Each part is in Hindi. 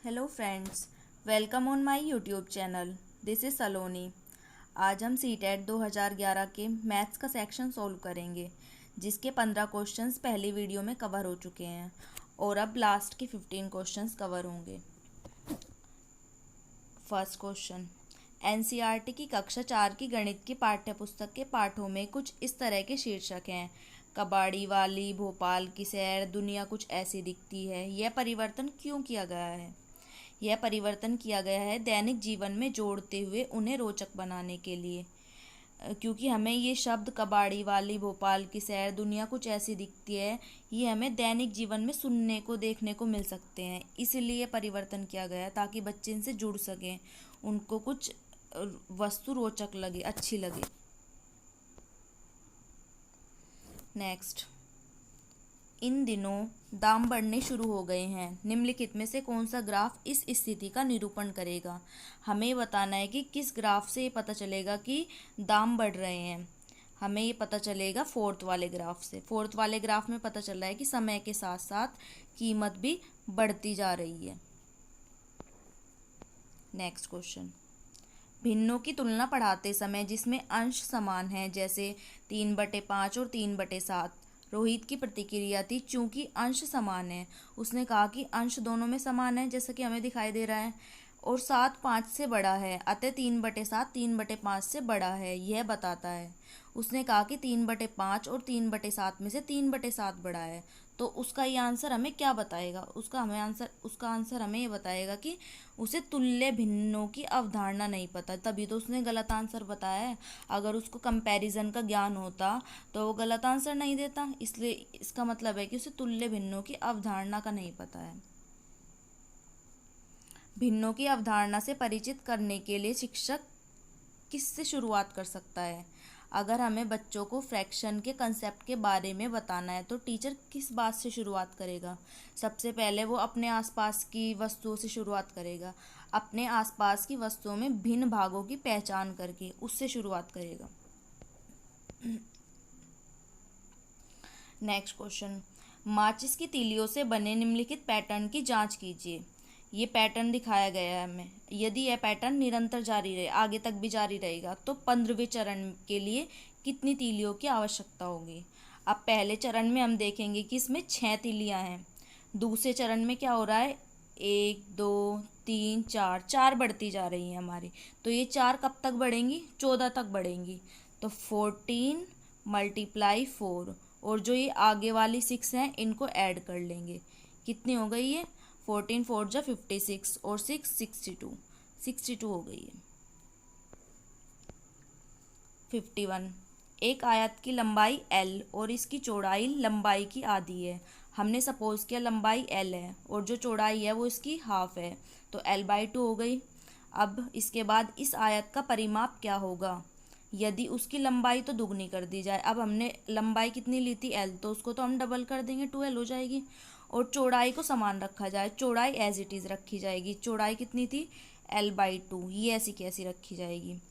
Hello friends, welcome on my YouTube channel. This is Saloni. आज हम सीटेट 2011 के मैथ्स का सेक्शन सॉल्व करेंगे, जिसके 15 क्वेश्चंस पहली वीडियो में कवर हो चुके हैं और अब लास्ट के 15 क्वेश्चंस कवर होंगे। फर्स्ट क्वेश्चन, एनसीईआरटी की कक्षा 4 की गणित की पाठ्यपुस्तक के पाठों में कुछ इस तरह के शीर्षक हैं। कबाड़ी वाली, भोपाल की सैर, दुनिया कुछ ऐसी दिखती है। यह परिवर्तन क्यों किया गया है? यह परिवर्तन किया गया है दैनिक जीवन में जोड़ते हुए उन्हें रोचक बनाने के लिए, क्योंकि हमें ये शब्द कबाड़ी वाली, भोपाल की सैर, दुनिया कुछ ऐसी दिखती है, ये हमें दैनिक जीवन में सुनने को, देखने को मिल सकते हैं। इसलिए परिवर्तन किया गया है ताकि बच्चे इनसे जुड़ सकें, उनको कुछ वस्तु रोचक लगे, अच्छी लगे। नेक्स्ट, इन दिनों दाम बढ़ने शुरू हो गए हैं। निम्नलिखित में से कौन सा ग्राफ इस स्थिति का निरूपण करेगा? हमें बताना है कि किस ग्राफ से ये पता चलेगा कि दाम बढ़ रहे हैं। हमें ये पता चलेगा फोर्थ वाले ग्राफ से। फोर्थ वाले ग्राफ में पता चल रहा है कि समय के साथ साथ कीमत भी बढ़ती जा रही है। नेक्स्ट क्वेश्चन, भिन्नों की तुलना पढ़ाते समय जिसमें अंश समान है, जैसे 3/5 और 3/7, रोहित की प्रतिक्रिया थी चूंकि अंश समान है। उसने कहा कि अंश दोनों में समान है, जैसा कि हमें दिखाई दे रहा है, और 7 5 से बड़ा है, अतः 3/7 3/5 से बड़ा है, यह बताता है। उसने कहा कि 3/5 और 3/7 में से 3/7 बड़ा है, तो उसका ये आंसर हमें क्या बताएगा? उसका आंसर हमें ये बताएगा कि उसे तुल्य भिन्नों की अवधारणा नहीं पता, तभी तो उसने गलत आंसर बताया है। अगर उसको कंपैरिजन का ज्ञान होता तो वो गलत आंसर नहीं देता। इसलिए इसका मतलब है कि उसे तुल्य भिन्नों की अवधारणा का नहीं पता है। भिन्नों की अवधारणा से परिचित करने के लिए शिक्षक किससे शुरुआत कर सकता है? अगर हमें बच्चों को फ्रैक्शन के कंसेप्ट के बारे में बताना है तो टीचर किस बात से शुरुआत करेगा? सबसे पहले वो अपने आसपास की वस्तुओं से शुरुआत करेगा। अपने आसपास की वस्तुओं में भिन्न भागों की पहचान करके उससे शुरुआत करेगा। नेक्स्ट क्वेश्चन, माचिस की तीलियों से बने निम्नलिखित पैटर्न की जांच कीजिए। ये पैटर्न दिखाया गया है हमें। यदि यह पैटर्न निरंतर जारी रहे, आगे तक भी जारी रहेगा, तो 15वें चरण के लिए कितनी तीलियों की आवश्यकता होगी? अब पहले चरण में हम देखेंगे कि इसमें 6 तीलियां हैं। दूसरे चरण में क्या हो रहा है? 1 2 3 4, 4 बढ़ती जा रही हैं हमारी। तो ये 4 कब तक बढ़ेंगी? 14 तक बढ़ेंगी। तो 14 × 4, और जो ये आगे वाली 6 हैं इनको ऐड कर लेंगे। कितनी हो गई ये? 14 4 जा 56 और 6 62 हो गई है। 51, एक आयत की लंबाई L और इसकी चौड़ाई लंबाई की आधी है। हमने सपोज किया लंबाई L है और जो चौड़ाई है वो इसकी हाफ है, तो L/2 हो गई। अब इसके बाद इस आयत का परिमाप क्या होगा? यदि उसकी लंबाई तो दुगनी कर दी जाए। अब हमने लंबाई कितनी ली थी? L, तो उसको तो हम डबल कर देंगे, 2L हो जाएगी। और चौड़ाई को समान रखा जाए, चौड़ाई एज इट इज़ रखी जाएगी। चौड़ाई कितनी थी? L/2, ये ऐसी कैसी रखी जाएगी?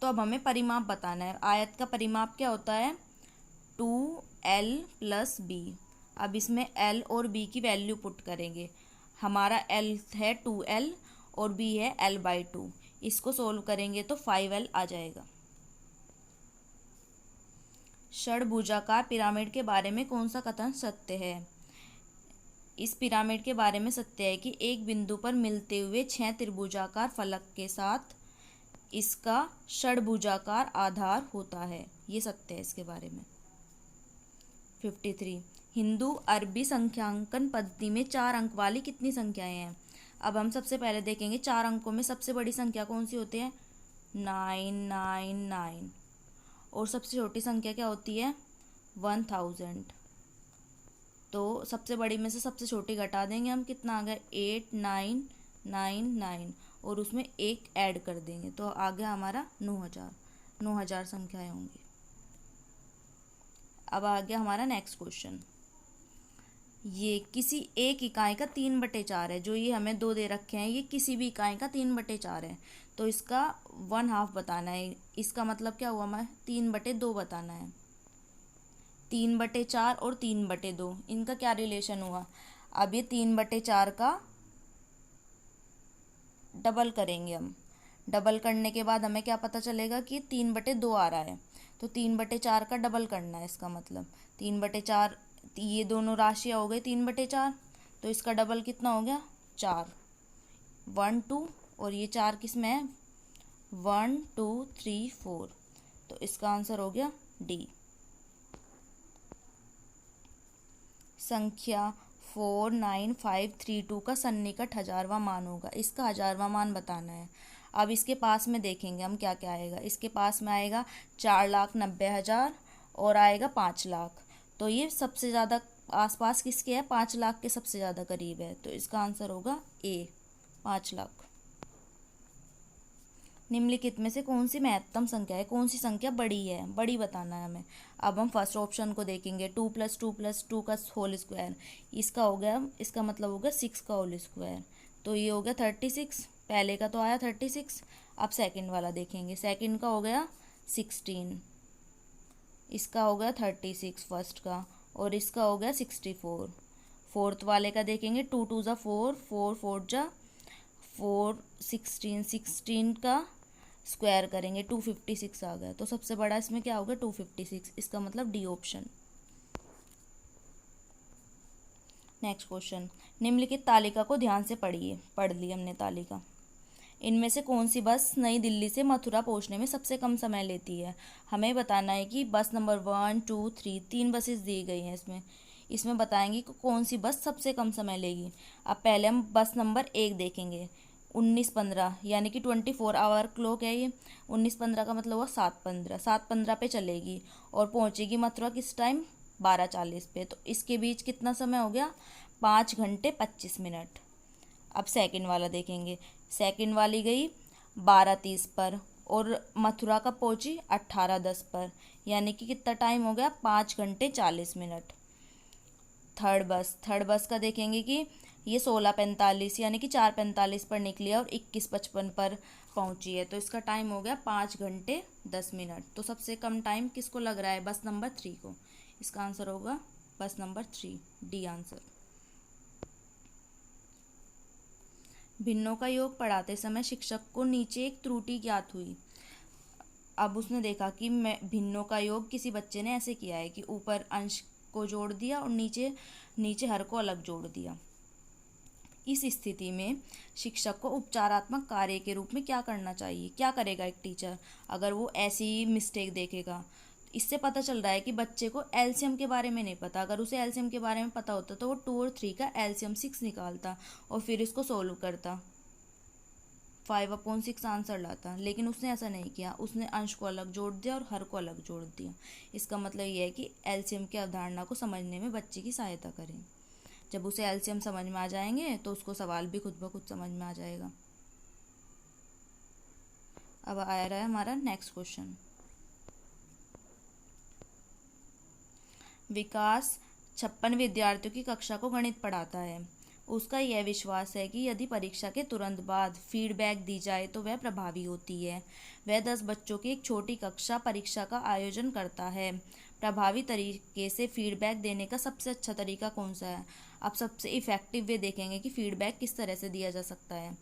तो अब हमें परिमाप बताना है। आयत का परिमाप क्या होता है? 2L + B। अब इसमें L और B की वैल्यू पुट करेंगे। हमारा L है 2L और B है L/2। इसको सोल्व करेंगे तो 5L आ जाएगा। षडभुजाकार पिरामिड के बारे में कौन सा कथन सत्य है? इस पिरामिड के बारे में सत्य है कि एक बिंदु पर मिलते हुए 6 त्रिभुजाकार फलक के साथ इसका षडभुजाकार आधार होता है। ये सत्य है इसके बारे में। 53, हिंदू अरबी संख्यांकन पद्धति में 4 अंक वाली कितनी संख्याएं हैं? अब हम सबसे पहले देखेंगे 4 अंकों में सबसे बड़ी संख्या कौन सी होती है? 999। और सबसे छोटी संख्या क्या होती है? 1000। तो सबसे बड़ी में से सबसे छोटी घटा देंगे हम, कितना आ गया? 8999, और उसमें एक ऐड कर देंगे तो आ गया हमारा 9000 संख्याएं होंगी। अब आ गया हमारा नेक्स्ट क्वेश्चन। ये किसी एक इकाई का 3/4 है। जो ये हमें 2 दे रखे हैं, ये किसी भी इकाई का 3/4 है, तो इसका 1/2 बताना है। इसका मतलब क्या हुआ? हमें 3/2 बताना है। 3/4 और 3/2, इनका क्या रिलेशन हुआ? अब ये 3/4 का डबल करेंगे हम। डबल करने के बाद हमें क्या पता चलेगा कि 3/2 आ रहा है, तो 3/4 का डबल करना है। इसका मतलब 3/4, ये दोनों राशियाँ हो गई 3/4, तो इसका डबल कितना हो गया 4, 1 2, और ये 4 किस में है 1 2 3 4, तो इसका आंसर हो गया डी। संख्या 49532 का सन्निकट 1000वां मान होगा। इसका 1000वां मान बताना है। अब इसके पास में देखेंगे हम क्या क्या आएगा। इसके पास में आएगा 4,90,000 और आएगा 5 लाख। तो ये सबसे ज़्यादा आसपास किसके है, 5 लाख के सबसे ज़्यादा करीब है। तो इसका आंसर होगा ए, 5 लाख। निम्नलिखित में से कौन सी महत्तम संख्या है, कौन सी संख्या बड़ी है, बड़ी बताना है हमें। अब हम फर्स्ट ऑप्शन को देखेंगे, 2 + 2 + 2 का होल स्क्वायर, इसका हो गया, इसका मतलब हो गया 6 का होल स्क्वायर, तो ये हो गया 36। पहले का तो आया 36। अब सेकंड वाला देखेंगे, सेकंड का हो गया 16, इसका हो गया 36 फर्स्ट का, और इसका हो गया 64। फोर्थ वाले का देखेंगे, 2 2 ज़ा 4, 4 4 ज़ा 4, 16, 16 का स्क्वायर करेंगे 256 आ गया। तो सबसे बड़ा इसमें क्या होगा 256, इसका मतलब डी ऑप्शन। नेक्स्ट क्वेश्चन, निम्नलिखित तालिका को ध्यान से पढ़िए। पढ़ ली हमने तालिका। इनमें से कौन सी बस नई दिल्ली से मथुरा पहुंचने में सबसे कम समय लेती है। हमें बताना है कि बस नंबर 1 2 3, 3 बसेस दी गई हैं इसमें बताएंगे कि कौन सी बस सबसे कम समय लेगी। अब पहले हम बस नंबर 1 देखेंगे, 19:15, यानी कि 24 आवर क्लॉक है ये। 19:15 का मतलब हुआ 7:15, 7:15 पे चलेगी और पहुंचेगी मथुरा किस टाइम 12:40 पे। तो इसके बीच कितना समय हो गया 5 घंटे 25 मिनट। अब सेकंड वाला देखेंगे, सेकंड वाली गई 12:30 पर और मथुरा कब पहुंची 18:10 पर, यानी कि कितना टाइम हो गया 5 घंटे 40 मिनट। थर्ड बस का देखेंगे कि ये 16:45 यानी कि 4:45 पर निकली है और 21:55 पर पहुंची है। तो इसका टाइम हो गया 5 घंटे 10 मिनट। तो सबसे कम टाइम किसको लग रहा है, बस नंबर 3 को। इसका आंसर होगा बस नंबर 3, डी आंसर। भिन्नों का योग पढ़ाते समय शिक्षक को नीचे एक त्रुटि ज्ञात हुई। अब उसने देखा कि भिन्नों का योग किसी बच्चे ने ऐसे किया है कि ऊपर अंश को जोड़ दिया और नीचे हर को अलग जोड़ दिया। इस स्थिति में शिक्षक को उपचारात्मक कार्य के रूप में क्या करना चाहिए। क्या करेगा एक टीचर अगर वो ऐसी मिस्टेक देखेगा। इससे पता चल रहा है कि बच्चे को एलसीएम के बारे में नहीं पता। अगर उसे एलसीएम के बारे में पता होता तो वो 2 और 3 का एलसीएम 6 निकालता और फिर इसको सोल्व करता, 5/6 आंसर लाता। लेकिन उसने ऐसा नहीं किया, उसने अंश को अलग जोड़ दिया और हर को अलग जोड़ दिया। इसका मतलब ये है कि एलसीएम की अवधारणा को समझने में बच्चे की सहायता करें। जब उसे एलसीएम समझ में आ जाएंगे तो उसको सवाल भी खुद ब खुद समझ में आ जाएगा। अब आ रहा है हमारा नेक्स्ट क्वेश्चन। विकास 56 विद्यार्थियों की कक्षा को गणित पढ़ाता है। उसका यह विश्वास है कि यदि परीक्षा के तुरंत बाद फीडबैक दी जाए तो वह प्रभावी होती है। वह 10 बच्चों की एक छोटी कक्षा परीक्षा का आयोजन करता है। प्रभावी तरीके से फीडबैक देने का सबसे अच्छा तरीका कौन सा है। अब सबसे इफ़ेक्टिव वे देखेंगे कि फीडबैक किस तरह से दिया जा सकता है।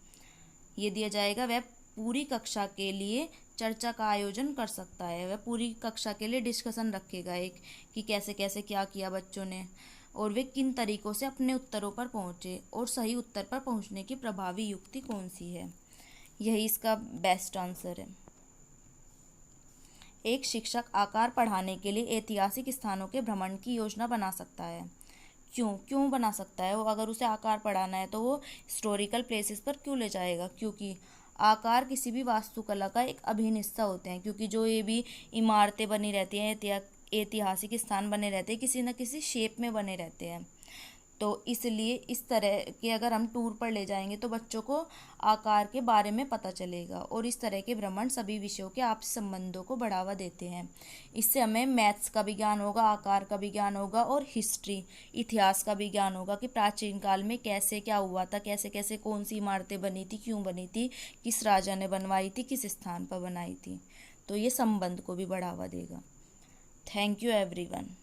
ये दिया जाएगा, वह पूरी कक्षा के लिए चर्चा का आयोजन कर सकता है। वह पूरी कक्षा के लिए डिस्कशन रखेगा एक कि कैसे कैसे क्या किया बच्चों ने और वे किन तरीकों से अपने उत्तरों पर पहुँचे और सही उत्तर पर पहुँचने की प्रभावी युक्ति कौन सी है। यही इसका बेस्ट आंसर है। एक शिक्षक आकार पढ़ाने के लिए ऐतिहासिक स्थानों के भ्रमण की योजना बना सकता है। क्यों बना सकता है वो। अगर उसे आकार पढ़ाना है तो वो हिस्टोरिकल प्लेसेस पर क्यों ले जाएगा, क्योंकि आकार किसी भी वास्तुकला का एक अभिन्न हिस्सा होते हैं। क्योंकि जो ये भी इमारतें बनी रहती हैं, ऐतिहासिक स्थान बने रहते हैं, किसी न किसी शेप में बने रहते हैं। तो इसलिए इस तरह के अगर हम टूर पर ले जाएंगे तो बच्चों को आकार के बारे में पता चलेगा और इस तरह के भ्रमण सभी विषयों के आपसी संबंधों को बढ़ावा देते हैं। इससे हमें मैथ्स का भी ज्ञान होगा, आकार का भी ज्ञान होगा और हिस्ट्री इतिहास का भी ज्ञान होगा कि प्राचीन काल में कैसे क्या हुआ था, कैसे कैसे कौन सी इमारतें बनी थी, क्यों बनी थी, किस राजा ने बनवाई थी, किस स्थान पर बनाई थी। तो ये संबंध को भी बढ़ावा देगा। Thank you everyone.